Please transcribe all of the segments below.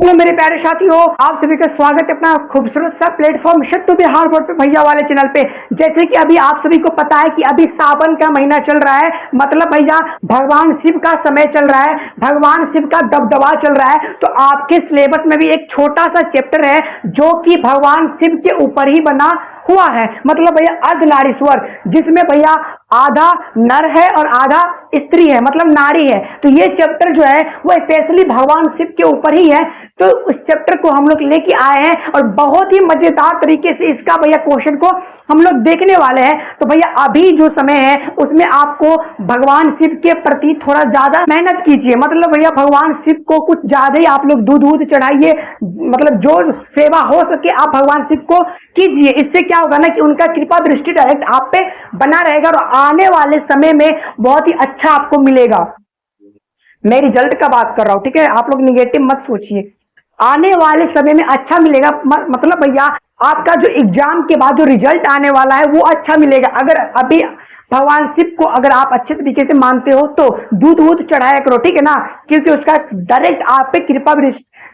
Hello मेरे प्यारे साथियों, आप सभी का स्वागत है अपना खूबसूरत सा प्लेटफॉर्म शत्रु बिहार बोर्ड पे भैया वाले चैनल पे। जैसे कि अभी आप सभी को पता है कि अभी सावन का महीना चल रहा है, मतलब भैया भगवान शिव का समय चल रहा है, भगवान शिव का दबदबा चल रहा है। तो आपके सिलेबस में भी एक छोटा सा चैप्टर है जो कि भगवान शिव के ऊपर ही बना हुआ है, मतलब भैया अर्धनारीश्वर, जिसमें भैया आधा नर है और आधा स्त्री है, मतलब नारी है। तो ये चैप्टर जो है वो स्पेशली भगवान शिव के ऊपर ही है। तो उस चैप्टर को हम लोग लेके आए हैं और बहुत ही मजेदार तरीके से इसका भैया क्वेश्चन को हम लोग देखने वाले हैं। तो भैया अभी जो समय है उसमें आपको भगवान शिव के प्रति थोड़ा ज्यादा मेहनत कीजिए, मतलब भैया भगवान शिव को कुछ ज्यादा ही आप लोग दूध चढ़ाइए, मतलब जो सेवा हो सके आप भगवान शिव को कीजिए। इससे क्या होगा ना कि उनका कृपा दृष्टि डायरेक्ट आप पे बना रहेगा और आने वाले समय में बहुत ही अच्छा आपको मिलेगा। मैं रिजल्ट का बात कर रहा हूँ, ठीक है, आप लोग निगेटिव मत सोचिए। आने वाले समय में अच्छा मिलेगा, मतलब भैया आपका जो एग्जाम के बाद जो रिजल्ट आने वाला है वो अच्छा मिलेगा। अगर अभी भगवान शिव को अगर आप अच्छे तरीके से मानते हो तो दूध चढ़ाया करो, ठीक है ना, क्योंकि उसका डायरेक्ट आप पे कृपा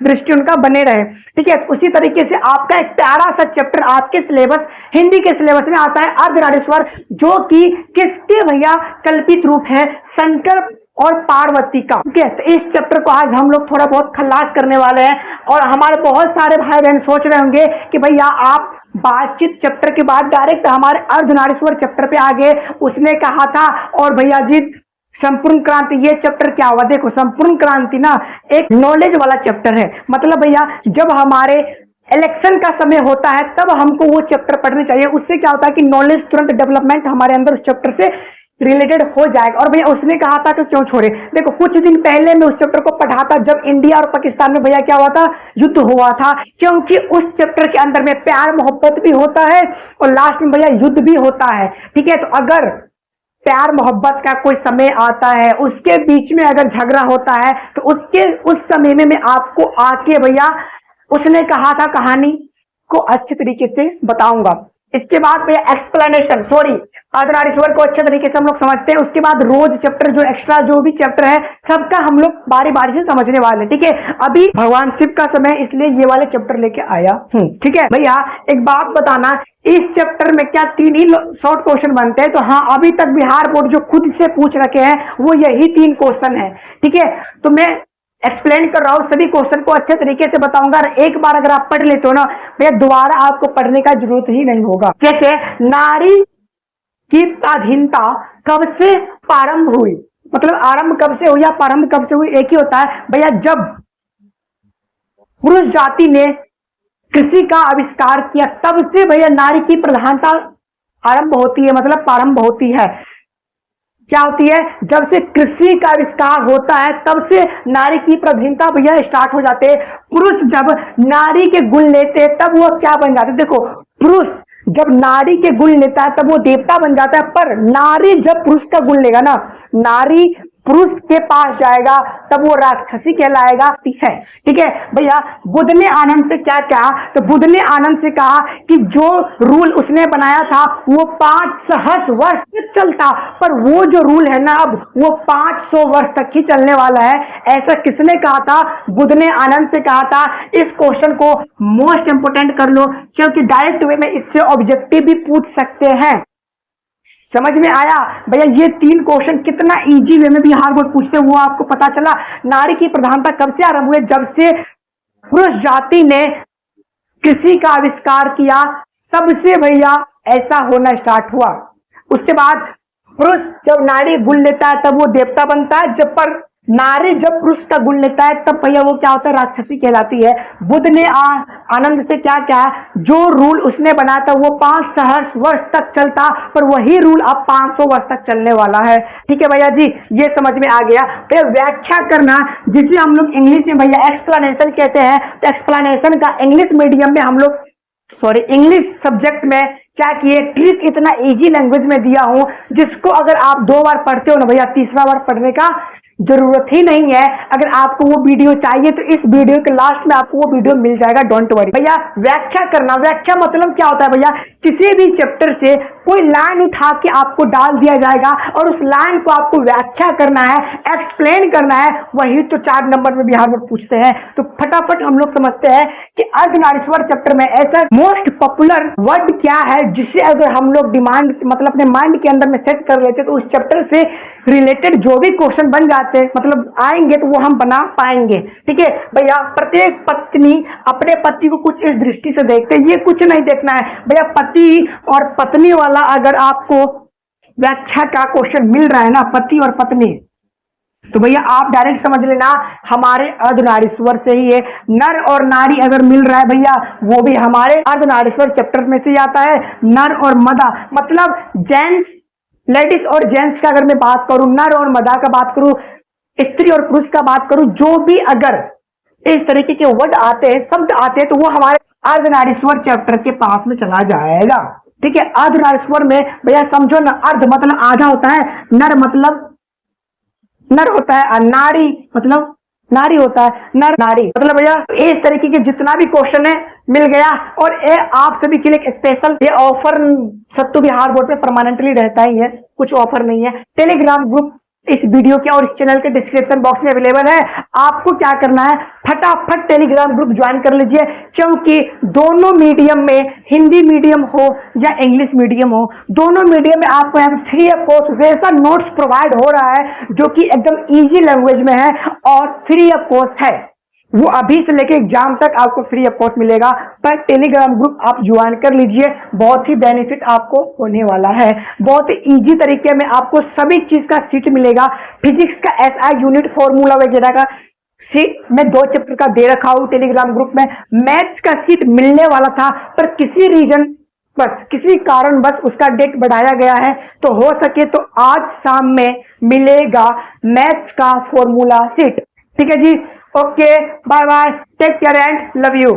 दृष्टि उनका बने रहे, ठीक है। उसी तरीके से आपका एक प्यारा सा चैप्टर आपके सिलेबस हिंदी के सिलेबस में आता है अर्धनारीश्वर, जो कि किसके भैया कल्पित रूप है, शंकर और पार्वती का, ठीक है। तो इस चैप्टर को आज हम लोग थोड़ा बहुत खल्लास करने वाले हैं और हमारे बहुत सारे भाई बहन सोच रहे होंगे कि भैया आप बातचीत चैप्टर के बाद डायरेक्ट हमारे अर्धनारीश्वर चैप्टर पे आगे, उसने कहा था और भैया जी संपूर्ण क्रांति, ये चैप्टर क्या हुआ? देखो संपूर्ण क्रांति ना एक नॉलेज वाला चैप्टर है, मतलब भैया जब हमारे इलेक्शन का समय होता है तब हमको वो चैप्टर पढ़ने चाहिए। उससे क्या होता है कि नॉलेज तुरंत डेवलपमेंट हमारे अंदर उस चैप्टर से रिलेटेड हो जाएगा। और भैया उसने कहा था कि क्यों छोड़े, देखो कुछ दिन पहले मैं उस चैप्टर को पढ़ा था जब इंडिया और पाकिस्तान में भैया क्या हुआ था, युद्ध हुआ था, क्योंकि उस चैप्टर के अंदर में प्यार मोहब्बत भी होता है और लास्ट में भैया युद्ध भी होता है, ठीक है। तो अगर प्यार मोहब्बत का कोई समय आता है, उसके बीच में अगर झगड़ा होता है तो उसके उस समय में मैं आपको आके भैया उसने कहा था कहानी को अच्छे तरीके से बताऊंगा। इसके बाद भैया एक्सप्लेनेशन, सॉरी, अर्धनारीश्वर को अच्छे तरीके से हम लोग समझते हैं। उसके बाद रोज चैप्टर जो एक्स्ट्रा जो भी चैप्टर है सबका हम लोग बारी बारी से समझने वाले, ठीक है। अभी भगवान शिव का समय इसलिए ये वाले चैप्टर लेके आया हूँ, ठीक है। भैया एक बात बताना, इस चैप्टर में क्या 3 ही शॉर्ट क्वेश्चन बनते हैं? तो हाँ, अभी तक बिहार बोर्ड जो खुद से पूछ रखे हैं वो यही 3 क्वेश्चन है, ठीक है। तो मैं एक्सप्लेन कर रहा हूं, सभी क्वेश्चन को अच्छे तरीके से बताऊंगा। एक बार अगर आप पढ़ लेते हो ना भैया दोबारा आपको पढ़ने का जरूरत ही नहीं होगा। जैसे नारी की स्वाधीनता कब से प्रारंभ हुई, मतलब आरंभ कब से हुई या प्रारंभ कब से हुई, एक ही होता है भैया जब पुरुष जाति ने कृषि का आविष्कार किया तब से भैया नारी की प्रधानता आरंभ होती है, मतलब प्रारंभ होती है। क्या होती है? जब से कृषि का आविष्कार होता है तब से नारी की प्रधानता भैया स्टार्ट हो जाते हैं। पुरुष जब नारी के गुण लेते हैं तब वो क्या बन जाते हैं? देखो पुरुष जब नारी के गुण लेता है तब वो देवता बन जाता है, पर नारी जब पुरुष का गुण लेगा ना, नारी पुरुष के पास जाएगा तब वो राक्षसी कहलाएगा, ठीक है, ठीक है। भैया बुद्ध ने आनंद से क्या कहा? तो बुद्ध ने आनंद से कहा कि जो रूल उसने बनाया था वो 5 सहस्र वर्ष तक चलता, पर वो जो रूल है ना अब वो 500 वर्ष तक ही चलने वाला है। ऐसा किसने कहा था? बुद्ध ने आनंद से कहा था। इस क्वेश्चन को मोस्ट इंपोर्टेंट कर लो क्योंकि डायरेक्ट वे में इससे ऑब्जेक्टिव भी पूछ सकते हैं। समझ में आया भैया? ये 3 क्वेश्चन कितना इजी वे में बिहार बोर्ड पूछते हैं वो आपको पता चला। नारी की प्रधानता कब से आरंभ हुई? जब से पुरुष जाति ने कृषि का आविष्कार किया तब से भैया ऐसा होना स्टार्ट हुआ। उसके बाद पुरुष जब नारी गुण लेता है तब वो देवता बनता है, जब पर नारी जब पुरुष का गुण लेता है तब भैया वो क्या होता है? राक्षसी कहलाती है। बुद्ध ने आनंद से क्या क्या जो रूल उसने बनाया था वो 5 सहस्र वर्ष तक चलता, पर वही रूल अब 500 वर्ष तक चलने वाला है, ठीक है भैया जी। ये समझ में आ गया। फिर व्याख्या करना, जिसे हम लोग इंग्लिश में भैया एक्सप्लेनेशन कहते हैं। तो एक्सप्लेनेशन का इंग्लिश मीडियम में हम लोग इंग्लिश सब्जेक्ट में क्या किए, ट्रिक इतना इजी लैंग्वेज में दिया हूं जिसको अगर आप 2 बार पढ़ते हो ना भैया तीसरा बार पढ़ने का जरूरत ही नहीं है। अगर आपको वो वीडियो चाहिए तो इस वीडियो के लास्ट में आपको वो वीडियो मिल जाएगा, डोंट वरी। भैया व्याख्या करना, व्याख्या मतलब क्या होता है भैया? किसी भी चैप्टर से कोई लाइन उठा के आपको डाल दिया जाएगा और उस लाइन को आपको व्याख्या करना है, एक्सप्लेन करना है, वही तो 4 नंबर में बिहार बोर्ड पूछते हैं। तो फटाफट हम लोग समझते हैं कि अर्धनारीश्वर चैप्टर में ऐसा मोस्ट पॉपुलर वर्ड क्या है जिसे अगर हम लोग डिमांड मतलब अपने माइंड के अंदर में सेट कर लेते तो उस चैप्टर से रिलेटेड जो भी क्वेश्चन बन जाते मतलब आएंगे तो वो हम बना पाएंगे। ठीक है भैया, प्रत्येक पत्नी अपने पति को कुछ इस दृष्टि से देखते हैं, ये कुछ नहीं देखना है भैया। पति और पत्नी वाला अगर आपको व्याख्या का क्वेश्चन मिल रहा है ना, पति और पत्नी, तो भैया आप डायरेक्ट समझ लेना हमारे अर्धनारीश्वर से ही है। नर और नारी अगर मिल रहा है भैया, वो भी हमारे अर्धनारीश्वर चैप्टर में से आता है। नर और मदा मतलब जेंट्स, लेडीज और जेंट्स का अगर मैं बात करूं, नर और मदा का बात करूं, स्त्री और पुरुष का बात करूं, जो भी अगर इस तरीके के वर्ड आते हैं, शब्द आते हैं, तो वो हमारे अर्धनारीश्वर चैप्टर के पास में चला जाएगा। ठीक है, अर्धनारीश्वर में भैया समझो ना, अर्ध मतलब आधा होता है, नर मतलब नर होता है और नारी मतलब नारी होता है, नर नारी मतलब भैया इस तरीके के जितना भी क्वेश्चन है मिल गया। और ये आप सभी के लिए स्पेशल ये ऑफर सत्तू बिहार बोर्ड पे परमानेंटली रहता ही है, कुछ ऑफर नहीं है। टेलीग्राम ग्रुप इस वीडियो के और इस चैनल के डिस्क्रिप्शन बॉक्स में अवेलेबल है। आपको क्या करना है, फटाफट टेलीग्राम ग्रुप ज्वाइन कर लीजिए, क्योंकि दोनों मीडियम में, हिंदी मीडियम हो या इंग्लिश मीडियम हो, दोनों मीडियम में आपको यहाँ पे फ्री ऑफ कॉस्ट वैसा नोट्स प्रोवाइड हो रहा है जो कि एकदम इजी लैंग्वेज में है और फ्री ऑफ कॉस्ट है। वो अभी से लेके एग्जाम तक आपको फ्री ऑफ कॉस्ट मिलेगा, पर टेलीग्राम ग्रुप आप ज्वाइन कर लीजिए, बहुत ही बेनिफिट आपको होने वाला है। बहुत ही इजी तरीके में आपको सभी चीज का सीट मिलेगा। फिजिक्स का एसआई यूनिट फॉर्मूला वगैरह का सीट मैं 2 चैप्टर का दे रखा हूं टेलीग्राम ग्रुप में। मैथ्स का सीट मिलने वाला था पर किसी रीजन बस किसी कारण बस उसका डेट बढ़ाया गया है, तो हो सके तो आज शाम में मिलेगा मैथ्स का फॉर्मूला सीट। ठीक है जी, okay, bye bye, take care and love you.